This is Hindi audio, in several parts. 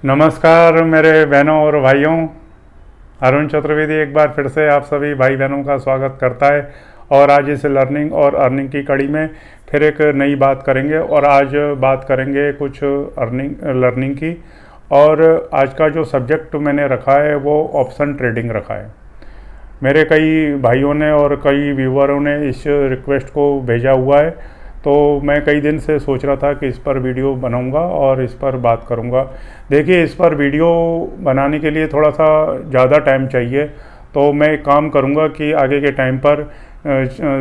नमस्कार मेरे बहनों और भाइयों। अरुण चतुर्वेदी एक बार फिर से आप सभी भाई बहनों का स्वागत करता है। और आज इस लर्निंग और अर्निंग की कड़ी में फिर एक नई बात करेंगे। और आज बात करेंगे कुछ लर्निंग की। और आज का जो सब्जेक्ट मैंने रखा है वो ऑप्शन ट्रेडिंग रखा है। मेरे कई भाइयों ने और कई व्यूअरों ने इस रिक्वेस्ट को भेजा हुआ है, तो मैं कई दिन से सोच रहा था कि इस पर वीडियो बनाऊंगा और इस पर बात करूंगा। देखिए, इस पर वीडियो बनाने के लिए थोड़ा सा ज़्यादा टाइम चाहिए, तो मैं एक काम करूंगा कि आगे के टाइम पर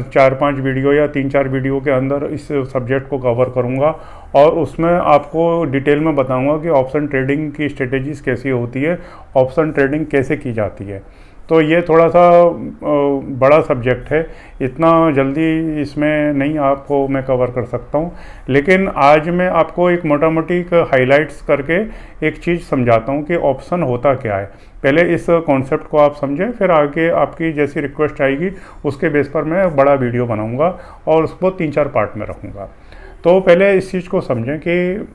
4-5 वीडियो या 3-4 वीडियो के अंदर इस सब्जेक्ट को कवर करूंगा और उसमें आपको डिटेल में बताऊंगा कि ऑप्शन ट्रेडिंग की स्ट्रेटेजीज कैसी होती है, ऑप्शन ट्रेडिंग कैसे की जाती है। तो ये थोड़ा सा बड़ा सब्जेक्ट है, इतना जल्दी इसमें नहीं आपको मैं कवर कर सकता हूँ। लेकिन आज मैं आपको एक मोटा मोटी हाइलाइट्स करके एक चीज़ समझाता हूँ कि ऑप्शन होता क्या है। पहले इस कॉन्सेप्ट को आप समझें, फिर आगे आपकी जैसी रिक्वेस्ट आएगी उसके बेस पर मैं बड़ा वीडियो बनाऊँगा और उसको 3-4 पार्ट में रखूँगा। तो पहले इस चीज़ को समझें कि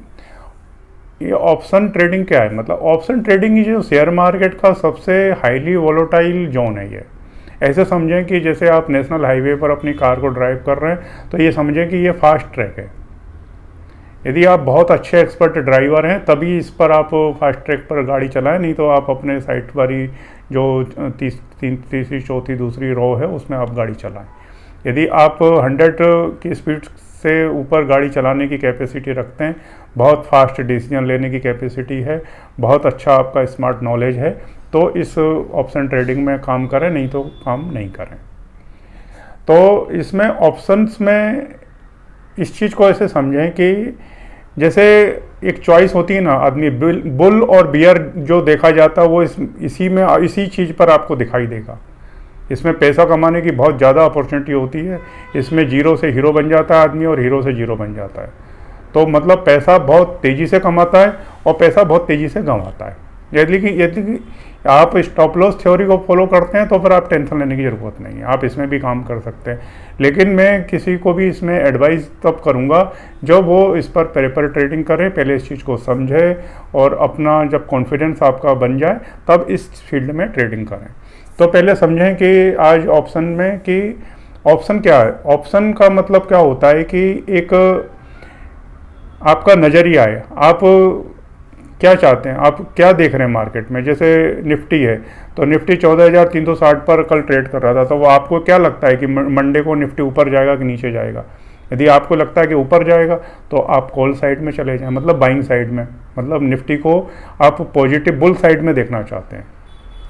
ये ऑप्शन ट्रेडिंग क्या है। मतलब ऑप्शन ट्रेडिंग ही जो शेयर मार्केट का सबसे हाईली वोलेटाइल जोन है। ये ऐसे समझें कि जैसे आप नेशनल हाईवे पर अपनी कार को ड्राइव कर रहे हैं, तो ये समझें कि ये फास्ट ट्रैक है। यदि आप बहुत अच्छे एक्सपर्ट ड्राइवर हैं तभी इस पर आप फास्ट ट्रैक पर गाड़ी चलाएं, नहीं तो आप अपने साइड पर ही जो तीसरी चौथी दूसरी रो है उसमें आप गाड़ी चलाएं। यदि आप 100 की स्पीड से ऊपर गाड़ी चलाने की कैपेसिटी रखते हैं, बहुत फास्ट डिसीजन लेने की कैपेसिटी है, बहुत अच्छा आपका स्मार्ट नॉलेज है, तो इस ऑप्शन ट्रेडिंग में काम करें, नहीं तो काम नहीं करें। तो इसमें ऑप्शंस में इस चीज़ को ऐसे समझें कि जैसे एक चॉइस होती है ना, आदमी बुल और बियर जो देखा जाता है वो इसी चीज़ पर आपको दिखाई देगा। इसमें पैसा कमाने की बहुत ज़्यादा अपॉर्चुनिटी होती है। इसमें जीरो से हीरो बन जाता है आदमी और हीरो से जीरो बन जाता है। तो मतलब पैसा बहुत तेज़ी से कमाता है और पैसा बहुत तेज़ी से गंवाता है। यदि आप स्टॉप लॉस थ्योरी को फॉलो करते हैं तो फिर आप टेंशन लेने की ज़रूरत नहीं है, आप इसमें भी काम कर सकते हैं। लेकिन मैं किसी को भी इसमें एडवाइस तब करूँगा जब वो इस पर पेपर ट्रेडिंग करें, पहले इस चीज़ को समझे और अपना जब कॉन्फिडेंस आपका बन जाए तब इस फील्ड में ट्रेडिंग करें। तो पहले समझें कि आज ऑप्शन में कि ऑप्शन क्या है। ऑप्शन का मतलब क्या होता है कि एक आपका नज़रिया है, आप क्या चाहते हैं, आप क्या देख रहे हैं मार्केट में। जैसे निफ्टी है तो निफ्टी 14,360 पर कल ट्रेड कर रहा था, तो वो आपको क्या लगता है कि मंडे को निफ्टी ऊपर जाएगा कि नीचे जाएगा। यदि आपको लगता है कि ऊपर जाएगा तो आप कॉल साइड में चले जाएं, मतलब बाइंग साइड में, मतलब निफ्टी को आप पॉजिटिव बुल साइड में देखना चाहते हैं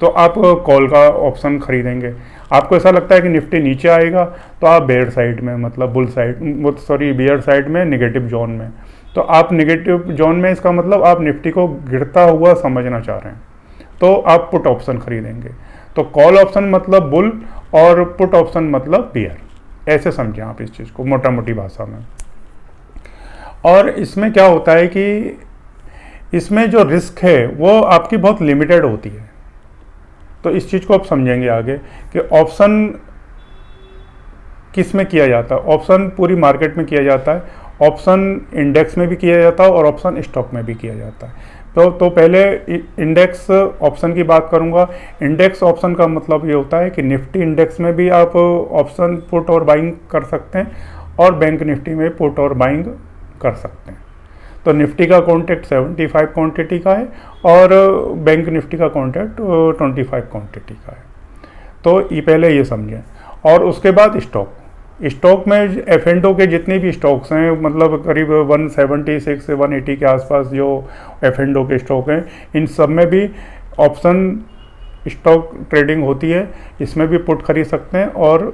तो आप कॉल का ऑप्शन खरीदेंगे। आपको ऐसा लगता है कि निफ्टी नीचे आएगा तो आप बेयर साइड में, मतलब बियर साइड में, नेगेटिव जोन में। तो आप नेगेटिव जोन में, इसका मतलब आप निफ्टी को गिरता हुआ समझना चाह रहे हैं, तो आप पुट ऑप्शन खरीदेंगे। तो कॉल ऑप्शन मतलब बुल और पुट ऑप्शन मतलब बियर, ऐसे समझें आप इस चीज़ को मोटा मोटी भाषा में। और इसमें क्या होता है कि इसमें जो रिस्क है वो आपकी बहुत लिमिटेड होती है। तो इस चीज़ को आप समझेंगे आगे कि ऑप्शन किस में किया जाता है। ऑप्शन पूरी मार्केट में किया जाता है, ऑप्शन इंडेक्स में भी किया जाता है और ऑप्शन स्टॉक में भी किया जाता है। तो पहले इंडेक्स ऑप्शन की बात करूंगा। इंडेक्स ऑप्शन का मतलब ये होता है कि निफ्टी इंडेक्स में भी आप ऑप्शन पुट और बाइंग कर सकते हैं और बैंक निफ्टी में पुट और बाइंग कर सकते हैं। तो निफ्टी का कॉन्ट्रैक्ट 75 क्वांटिटी का है और बैंक निफ्टी का कॉन्ट्रैक्ट 25 क्वांटिटी का है। तो ये पहले ये समझें। और उसके बाद स्टॉक में F&O के जितने भी स्टॉक्स हैं, मतलब करीब 176 से 180 के आसपास जो F&O के स्टॉक हैं, इन सब में भी ऑप्शन स्टॉक ट्रेडिंग होती है। इसमें भी पुट खरीद सकते हैं और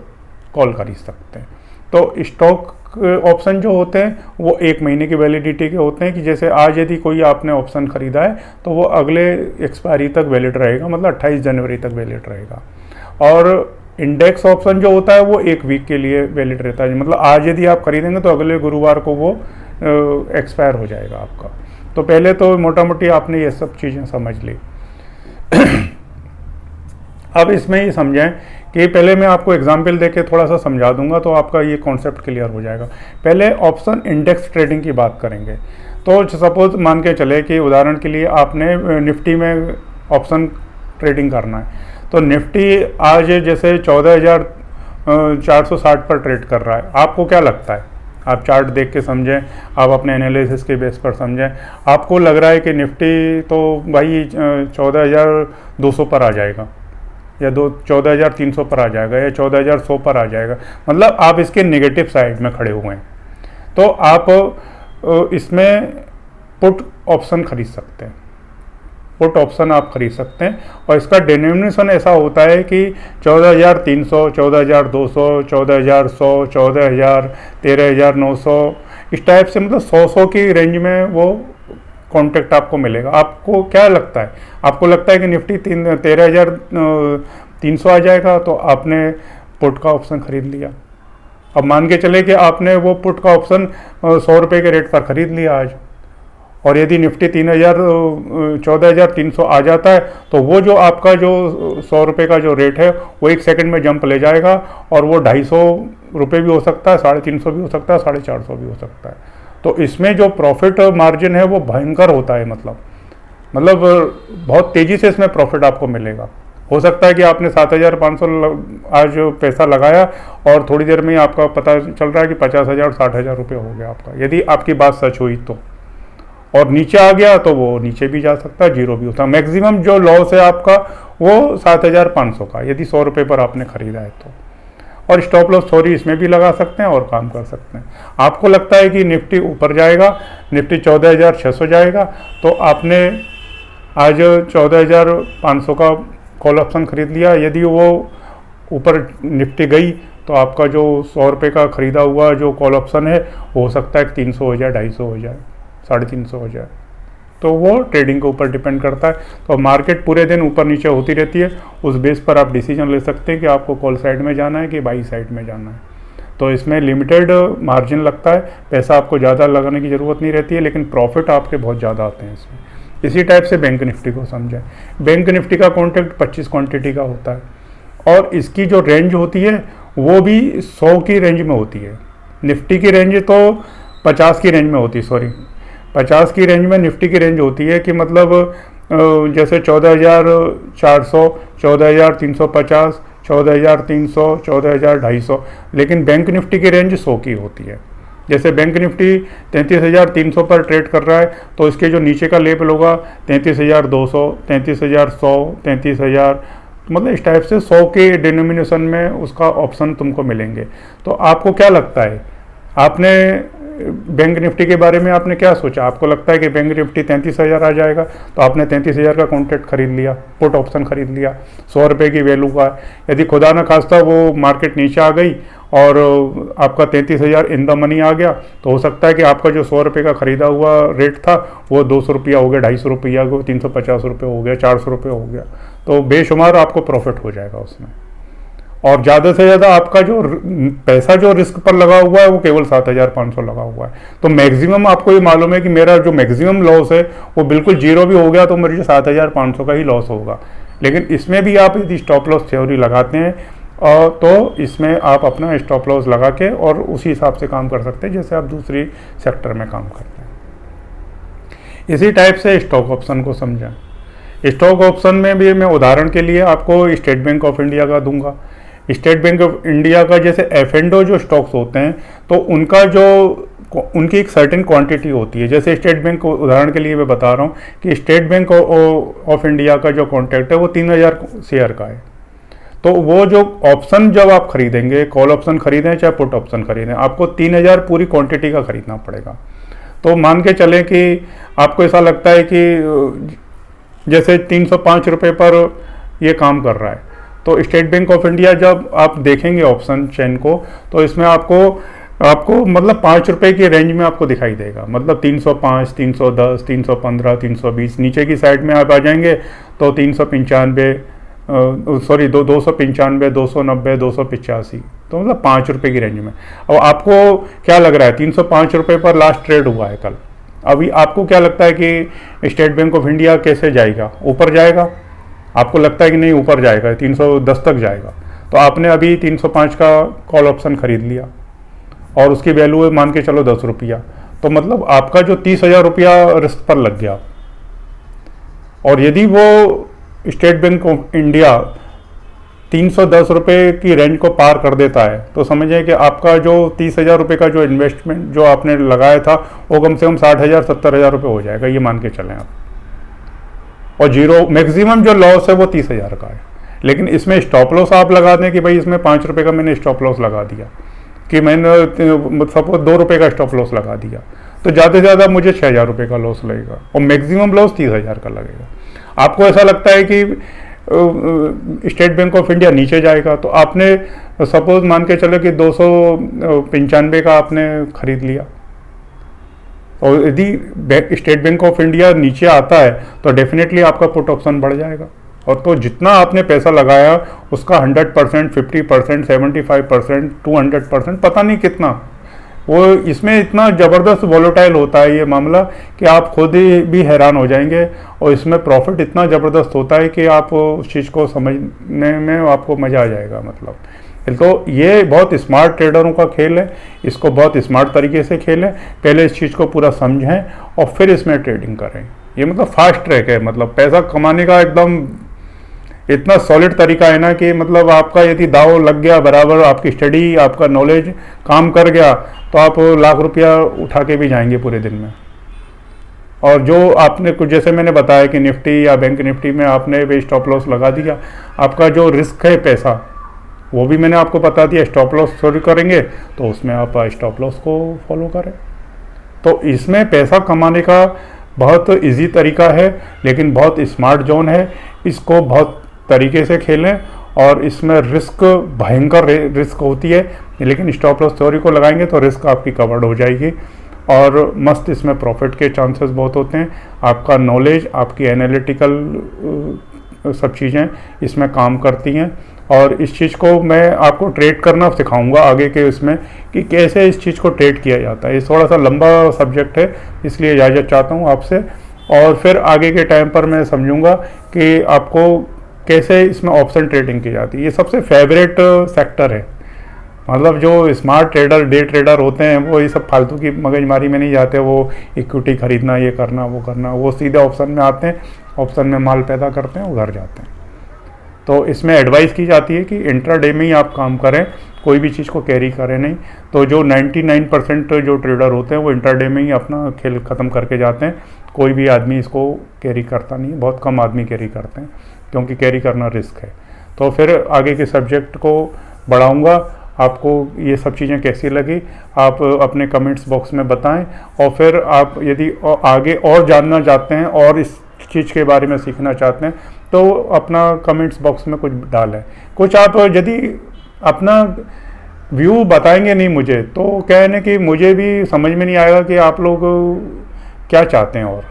कॉल खरीद सकते हैं। तो स्टॉक ऑप्शन जो होते हैं वो 1 महीने की वैलिडिटी के होते हैं कि जैसे आज यदि कोई आपने ऑप्शन खरीदा है तो वो अगले एक्सपायरी तक वैलिड रहेगा, मतलब 28 जनवरी तक वैलिड रहेगा। और इंडेक्स ऑप्शन जो होता है वो 1 वीक के लिए वैलिड रहता है, मतलब आज यदि आप खरीदेंगे तो अगले गुरुवार को वो एक्सपायर हो जाएगा आपका। तो पहले तो मोटा मोटी आपने ये सब चीज़ें समझ ली। अब इसमें ये समझें कि पहले मैं आपको एग्जाम्पल देके थोड़ा सा समझा दूंगा तो आपका ये कॉन्सेप्ट क्लियर हो जाएगा। पहले ऑप्शन इंडेक्स ट्रेडिंग की बात करेंगे। तो सपोज मान के चले कि उदाहरण के लिए आपने निफ्टी में ऑप्शन ट्रेडिंग करना है, तो निफ्टी आज जैसे 14,460 पर ट्रेड कर रहा है, आपको क्या लगता है? आप चार्ट देख के समझें, आप अपने एनालिसिस के बेस पर समझें, आपको लग रहा है कि निफ्टी तो भाई 14,200 पर आ जाएगा या 14,300 पर आ जाएगा या 14,100 पर आ जाएगा, मतलब आप इसके नेगेटिव साइड में खड़े हुए हैं, तो आप इसमें पुट ऑप्शन खरीद सकते हैं। पुट ऑप्शन आप खरीद सकते हैं और इसका डिनोमिनेशन ऐसा होता है कि 14,300, 14,200, 14,100, 14,000, 13,900, इस टाइप से, मतलब 100 की रेंज में वो कॉन्ट्रैक्ट आपको मिलेगा। आपको क्या लगता है? आपको लगता है कि निफ्टी 13,300 आ जाएगा, तो आपने पुट का ऑप्शन खरीद लिया। अब मान के चले कि आपने वो पुट का ऑप्शन 100 रुपये के रेट पर खरीद लिया आज, और यदि निफ्टी 14,300 आ जाता है, तो वो जो आपका जो 100 रुपये का जो रेट है वो 1 सेकंड में जंप ले जाएगा, और वो 250 रुपये भी हो सकता है, 350 भी हो सकता है, 450 भी हो सकता है। तो इसमें जो प्रॉफिट मार्जिन है वो भयंकर होता है, मतलब बहुत तेज़ी से इसमें प्रॉफिट आपको मिलेगा। हो सकता है कि आपने 7,500 आज पैसा लगाया और थोड़ी देर में आपका पता चल रहा है कि 50,000, 60,000 रुपये हो गया आपका, यदि आपकी बात सच हुई तो। और नीचे आ गया तो वो नीचे भी जा सकता है, जीरो भी होता है। मैक्सिमम जो लॉस है आपका वो 7,500 का, यदि 100 रुपये पर आपने खरीदा है तो। और स्टॉप लॉस थोड़ी इसमें भी लगा सकते हैं और काम कर सकते हैं। आपको लगता है कि निफ्टी ऊपर जाएगा, निफ्टी 14,600 जाएगा, तो आपने आज 14,500 का कॉल ऑप्शन खरीद लिया। यदि वो ऊपर निफ्टी गई तो आपका जो 100 रुपये का खरीदा हुआ जो कॉल ऑप्शन है हो सकता है कि 300 हो जाए, 250 हो जाए, 350 हो जाए। तो वो ट्रेडिंग के ऊपर डिपेंड करता है। तो मार्केट पूरे दिन ऊपर नीचे होती रहती है, उस बेस पर आप डिसीजन ले सकते हैं कि आपको कॉल साइड में जाना है कि बाई साइड में जाना है। तो इसमें लिमिटेड मार्जिन लगता है, पैसा आपको ज़्यादा लगाने की ज़रूरत नहीं रहती है, लेकिन प्रॉफिट आपके बहुत ज़्यादा आते हैं इसमें। इसी टाइप से बैंक निफ्टी को समझें। बैंक निफ्टी का कॉन्ट्रैक्ट 25 क्वांटिटी का होता है, और इसकी जो रेंज होती है वो भी 100 की रेंज में होती है। निफ्टी की रेंज तो 50 की रेंज में होती है, 50 की रेंज में निफ्टी की रेंज होती है, कि मतलब जैसे 14,400, 14,350, 14,300, 14,250, लेकिन बैंक निफ्टी की रेंज 100 की होती है। जैसे बैंक निफ्टी 33,300 पर ट्रेड कर रहा है, तो इसके जो नीचे का लेवल होगा 33,200, 33,100, 33,000, मतलब इस टाइप से 100 के डिनोमिनेशन में उसका ऑप्शन तुमको मिलेंगे। तो आपको क्या लगता है? आपने बैंक निफ्टी के बारे में आपने क्या सोचा? आपको लगता है कि बैंक निफ्टी 33,000 आ जाएगा, तो आपने 33,000 का कॉन्ट्रैक्ट खरीद लिया, पुट ऑप्शन खरीद लिया 100 रुपये की वैल्यू का। यदि खुदा न खास्ता वो मार्केट नीचे आ गई और आपका 33,000 इन द मनी आ गया, तो हो सकता है कि आपका जो 100 रुपये का खरीदा हुआ रेट था वो 200 रुपया हो गया, 250 रुपया हो गया, 350 रुपये हो गया, 400 रुपये हो गया। तो बेशुमार आपको प्रॉफिट हो जाएगा उसमें। और ज़्यादा से ज़्यादा आपका जो पैसा जो रिस्क पर लगा हुआ है वो केवल 7,500 लगा हुआ है। तो मैक्सिमम आपको ये मालूम है कि मेरा जो मैक्सिमम लॉस है वो बिल्कुल जीरो भी हो गया तो मुझे 7,500 का ही लॉस होगा। लेकिन इसमें भी आप यदि स्टॉप लॉस थ्योरी लगाते हैं तो इसमें आप अपना स्टॉप लॉस लगा के और उसी हिसाब से काम कर सकते हैं जैसे आप दूसरी सेक्टर में काम करते हैं। इसी टाइप से स्टॉक ऑप्शन को समझें। स्टॉक ऑप्शन में भी मैं उदाहरण के लिए आपको स्टेट बैंक ऑफ इंडिया का दूंगा। स्टेट बैंक ऑफ इंडिया का जैसे F&O जो स्टॉक्स होते हैं तो उनका जो उनकी एक सर्टेन क्वांटिटी होती है। जैसे स्टेट बैंक उदाहरण के लिए मैं बता रहा हूँ कि स्टेट बैंक ऑफ इंडिया का जो कॉन्ट्रैक्ट है वो 3,000 शेयर का है। तो वो जो ऑप्शन जब आप खरीदेंगे, कॉल ऑप्शन खरीदें चाहे पुट ऑप्शन खरीदें, आपको 3,000 पूरी क्वांटिटी का खरीदना पड़ेगा। तो मान के चलें कि आपको ऐसा लगता है कि जैसे 305 रुपये पर ये काम कर रहा है, तो स्टेट बैंक ऑफ इंडिया जब आप देखेंगे ऑप्शन चेन को तो इसमें आपको मतलब 5 रुपये की रेंज में आपको दिखाई देगा। मतलब 305, 310, 315, 320, नीचे की साइड में आप आ जाएंगे तो 295, 295, 290, 285, तो मतलब 5 रुपये की रेंज में। अब आपको क्या लग रहा है 305 रुपये पर लास्ट ट्रेड हुआ है कल, अभी आपको क्या लगता है कि स्टेट बैंक ऑफ इंडिया कैसे जाएगा? ऊपर जाएगा? आपको लगता है कि नहीं ऊपर जाएगा, 310 तक जाएगा। तो आपने अभी 305 का कॉल ऑप्शन खरीद लिया और उसकी वैल्यू है मान के चलो 10 रुपया। तो मतलब आपका जो 30,000 रुपया रिस्क पर लग गया, और यदि वो स्टेट बैंक ऑफ इंडिया 310 रुपये की रेंज को पार कर देता है, तो समझिए कि आपका जो 30,000 रुपये का जो इन्वेस्टमेंट जो आपने लगाया था वो कम से कम 60,000 70,000 रुपये हो जाएगा, ये मान के चलें आप। और जीरो मैक्सिमम जो लॉस है वो 30,000 का है। लेकिन इसमें स्टॉप लॉस आप लगा दें कि भाई इसमें 5 रुपये का मैंने स्टॉप लॉस लगा दिया, कि मैंने सपोज 2 रुपये का स्टॉप लॉस लगा दिया, तो ज़्यादा से ज़्यादा मुझे 6,000 रुपये का लॉस लगेगा और मैक्सिमम लॉस 30,000 का लगेगा। आपको ऐसा लगता है कि स्टेट बैंक ऑफ इंडिया नीचे जाएगा, तो आपने सपोज मान के चलो कि 295 का आपने खरीद लिया, और यदि स्टेट बैंक ऑफ इंडिया नीचे आता है तो डेफिनेटली आपका पुट ऑप्शन बढ़ जाएगा। और तो जितना आपने पैसा लगाया उसका 100%, 50%, 75%, 200%, पता नहीं कितना, वो इसमें इतना ज़बरदस्त वॉलेटाइल होता है ये मामला कि आप खुद ही भी हैरान हो जाएंगे। और इसमें प्रॉफिट इतना ज़बरदस्त होता है कि आप उस चीज़ को समझने में आपको मज़ा आ जाएगा। मतलब तो ये बहुत स्मार्ट ट्रेडरों का खेल है, इसको बहुत स्मार्ट तरीके से खेलें, पहले इस चीज़ को पूरा समझें और फिर इसमें ट्रेडिंग करें। ये मतलब फास्ट ट्रैक है, मतलब पैसा कमाने का एकदम इतना सॉलिड तरीका है ना कि मतलब आपका यदि दाव लग गया बराबर, आपकी स्टडी आपका नॉलेज काम कर गया, तो आप लाख रुपया उठा के भी जाएंगे पूरे दिन में। और जो आपने कुछ जैसे मैंने बताया कि निफ्टी या बैंक निफ्टी में आपने भी स्टॉप लॉस लगा दिया, आपका जो रिस्क है पैसा वो भी मैंने आपको बता दिया। स्टॉप लॉस शुरू करेंगे तो उसमें आप स्टॉप लॉस को फॉलो करें। तो इसमें पैसा कमाने का बहुत इजी तरीका है, लेकिन बहुत स्मार्ट जोन है, इसको बहुत तरीके से खेलें। और इसमें रिस्क भयंकर रिस्क होती है, लेकिन स्टॉप लॉस थ्योरी को लगाएंगे तो रिस्क आपकी कवर्ड हो जाएगी और मस्त इसमें प्रॉफिट के चांसेस बहुत होते हैं। आपका नॉलेज, आपकी एनालिटिकल सब चीज़ें इसमें काम करती हैं। और इस चीज़ को मैं आपको ट्रेड करना सिखाऊंगा आगे के इसमें कि कैसे इस चीज़ को ट्रेड किया जाता है। ये थोड़ा सा लंबा सब्जेक्ट है, इसलिए इजाज़त चाहता हूँ आपसे। और फिर आगे के टाइम पर मैं समझूंगा कि आपको कैसे इसमें ऑप्शन ट्रेडिंग की जाती है। ये सबसे फेवरेट सेक्टर है। मतलब जो स्मार्ट ट्रेडर, डे ट्रेडर होते हैं, वो ये सब फालतू की मगजमारी में नहीं जाते, वो इक्विटी खरीदना, ये करना, वो करना, वो सीधे ऑप्शन में आते हैं, ऑप्शन में माल पैदा करते हैं, वो घर जाते हैं। तो इसमें एडवाइस की जाती है कि इंट्राडे में ही आप काम करें, कोई भी चीज़ को कैरी करें नहीं। तो जो 99% जो ट्रेडर होते हैं वो इंट्राडे में ही अपना खेल ख़त्म करके जाते हैं। कोई भी आदमी इसको कैरी करता नहीं, बहुत कम आदमी कैरी करते हैं, क्योंकि कैरी करना रिस्क है। तो फिर आगे के सब्जेक्ट को बढ़ाऊंगा। आपको ये सब चीज़ें कैसी लगी आप अपने कमेंट्स बॉक्स में बताएं। और फिर आप यदि आगे और जानना चाहते हैं और इस चीज़ के बारे में सीखना चाहते हैं तो अपना कमेंट्स बॉक्स में कुछ डालें। कुछ आप यदि अपना व्यू बताएंगे नहीं मुझे, तो क्या है ना कि मुझे भी समझ में नहीं आएगा कि आप लोग क्या चाहते हैं। और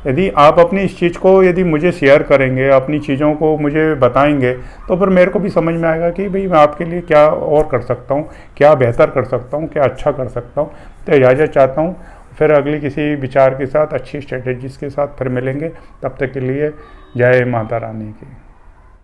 यदि आप अपनी इस चीज़ को यदि मुझे शेयर करेंगे, अपनी चीज़ों को मुझे बताएंगे, तो फिर मेरे को भी समझ में आएगा कि भाई मैं आपके लिए क्या और कर सकता हूँ, क्या बेहतर कर सकता हूँ, क्या अच्छा कर सकता हूँ। तो इजाज़त चाहता हूँ, फिर अगली किसी विचार के साथ, अच्छी स्ट्रेटजीज़ के साथ फिर मिलेंगे। तब तक के लिए जय माता रानी की।